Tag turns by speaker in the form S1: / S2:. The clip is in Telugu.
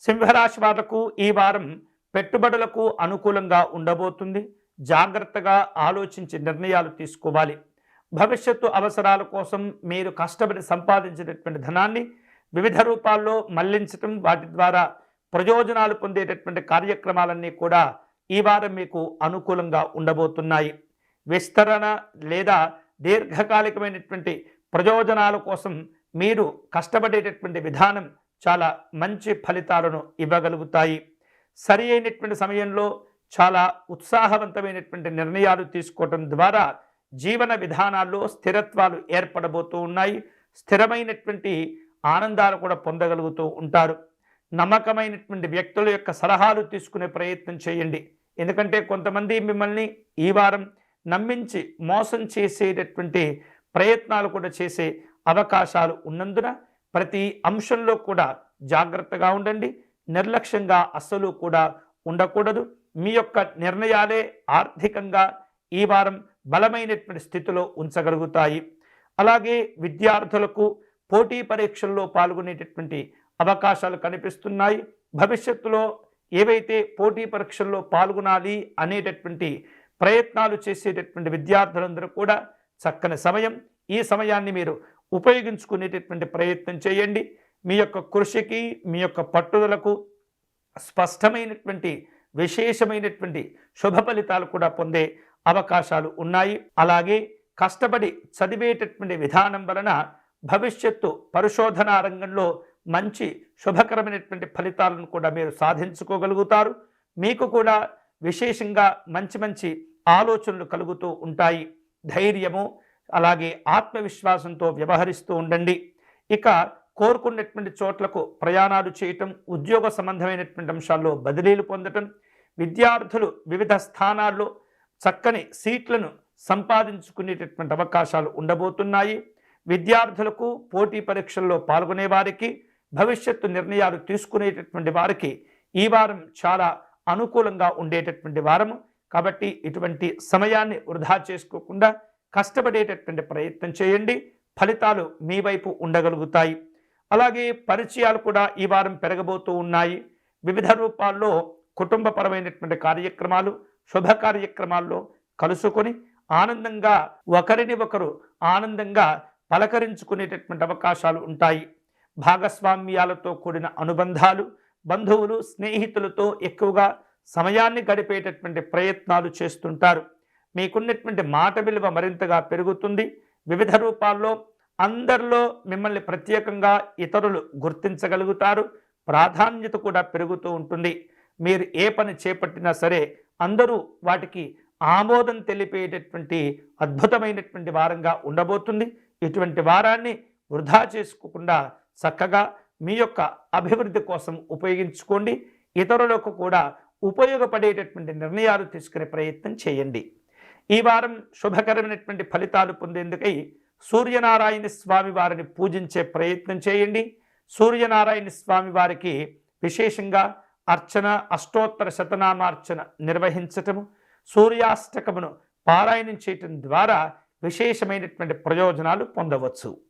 S1: సింహరాశి వాళ్లకు ఈ వారం పెట్టుబడులకు అనుకూలంగా ఉండబోతుంది. జాగ్రత్తగా ఆలోచించి నిర్ణయాలు తీసుకోవాలి. భవిష్యత్తు అవసరాల కోసం మీరు కష్టపడి సంపాదించినటువంటి ధనాన్ని వివిధ రూపాల్లో మళ్లించటం, వాటి ద్వారా ప్రయోజనాలు పొందేటటువంటి కార్యక్రమాలన్నీ కూడా ఈ వారం మీకు అనుకూలంగా ఉండబోతున్నాయి. విస్తరణ లేదా దీర్ఘకాలికమైనటువంటి ప్రయోజనాల కోసం మీరు కష్టపడేటటువంటి విధానం చాలా మంచి ఫలితాలను ఇవ్వగలుగుతాయి. సరి అయినటువంటి సమయంలో చాలా ఉత్సాహవంతమైనటువంటి నిర్ణయాలు తీసుకోవటం ద్వారా జీవన విధానాల్లో స్థిరత్వాలు ఏర్పడబోతూ ఉన్నాయి. స్థిరమైనటువంటి ఆనందాలు కూడా పొందగలుగుతూ ఉంటారు. నమ్మకమైనటువంటి వ్యక్తుల యొక్క సలహాలు తీసుకునే ప్రయత్నం చేయండి. ఎందుకంటే కొంతమంది మిమ్మల్ని ఈ వారం నమ్మించి మోసం చేసేటటువంటి ప్రయత్నాలు కూడా చేసే అవకాశాలు ఉన్నందున ప్రతి అంశంలో కూడా జాగ్రత్తగా ఉండండి. నిర్లక్ష్యంగా అస్సలు కూడా ఉండకూడదు. మీ యొక్క నిర్ణయాలే ఆర్థికంగా ఈ వారం బలమైనటువంటి స్థితిలో ఉంచగలుగుతాయి. అలాగే విద్యార్థులకు పోటీ పరీక్షల్లో పాల్గొనేటటువంటి అవకాశాలు కనిపిస్తున్నాయి. భవిష్యత్తులో ఏవైతే పోటీ పరీక్షల్లో పాల్గొనాలి అనేటటువంటి ప్రయత్నాలు చేసేటటువంటి విద్యార్థులందరూ కూడా చక్కని సమయం. ఈ సమయాన్ని మీరు ఉపయోగించుకునేటటువంటి ప్రయత్నం చేయండి. మీ యొక్క కృషికి, మీ యొక్క పట్టుదలకు స్పష్టమైనటువంటి విశేషమైనటువంటి శుభ ఫలితాలు కూడా పొందే అవకాశాలు ఉన్నాయి. అలాగే కష్టపడి చదివేటటువంటి విధానం వలన భవిష్యత్తు పరిశోధనా రంగంలో మంచి శుభకరమైనటువంటి ఫలితాలను కూడా మీరు సాధించుకోగలుగుతారు. మీకు కూడా విశేషంగా మంచి మంచి ఆలోచనలు కలుగుతూ ఉంటాయి. ధైర్యము అలాగే ఆత్మవిశ్వాసంతో వ్యవహరిస్తూ ఉండండి. ఇక కోరుకున్నటువంటి చోట్లకు ప్రయాణాలు చేయటం, ఉద్యోగ సంబంధమైనటువంటి అంశాల్లో బదిలీలు పొందటం, విద్యార్థులు వివిధ స్థానాల్లో చక్కని సీట్లను సంపాదించుకునేటటువంటి అవకాశాలు ఉండబోతున్నాయి. విద్యార్థులకు, పోటీ పరీక్షల్లో పాల్గొనే వారికి, భవిష్యత్తు నిర్ణయాలు తీసుకునేటటువంటి వారికి ఈ వారం చాలా అనుకూలంగా ఉండేటటువంటి వారము. కాబట్టి ఇటువంటి సమయాన్ని వృధా చేసుకోకుండా కష్టపడేటటువంటి ప్రయత్నం చేయండి. ఫలితాలు మీ వైపు ఉండగలుగుతాయి. అలాగే పరిచయాలు కూడా ఈ వారం పెరగబోతూ ఉన్నాయి. వివిధ రూపాల్లో కుటుంబపరమైనటువంటి కార్యక్రమాలు, శుభ కార్యక్రమాల్లో కలుసుకొని ఆనందంగా ఒకరిని ఒకరు ఆనందంగా పలకరించుకునేటటువంటి అవకాశాలు ఉంటాయి. భాగస్వామ్యాలతో కూడిన అనుబంధాలు, బంధువులు, స్నేహితులతో ఎక్కువగా సమయాన్ని గడిపేటటువంటి ప్రయత్నాలు చేస్తుంటారు. మీకున్నటువంటి మాట విలువ మరింతగా పెరుగుతుంది. వివిధ రూపాల్లో అందరిలో మిమ్మల్ని ప్రత్యేకంగా ఇతరులు గుర్తించగలుగుతారు. ప్రాధాన్యత కూడా పెరుగుతూ ఉంటుంది. మీరు ఏ పని చేపట్టినా సరే అందరూ వాటికి ఆమోదం తెలిపేటటువంటి అద్భుతమైనటువంటి వారంగా ఉండబోతుంది. ఇటువంటి వారాన్ని వృధా చేసుకోకుండా చక్కగా మీ యొక్క అభివృద్ధి కోసం ఉపయోగించుకోండి. ఇతరులకు కూడా ఉపయోగపడేటటువంటి నిర్ణయాలు తీసుకునే ప్రయత్నం చేయండి. ఈ వారం శుభకరమైనటువంటి ఫలితాలు పొందేందుకై సూర్యనారాయణ స్వామి వారిని పూజించే ప్రయత్నం చేయండి. సూర్యనారాయణ స్వామి వారికి విశేషంగా అర్చన, అష్టోత్తర శతనామార్చన నిర్వహించటము, సూర్యాష్టకమును పారాయణం చేయటం ద్వారా విశేషమైనటువంటి ప్రయోజనాలు పొందవచ్చు.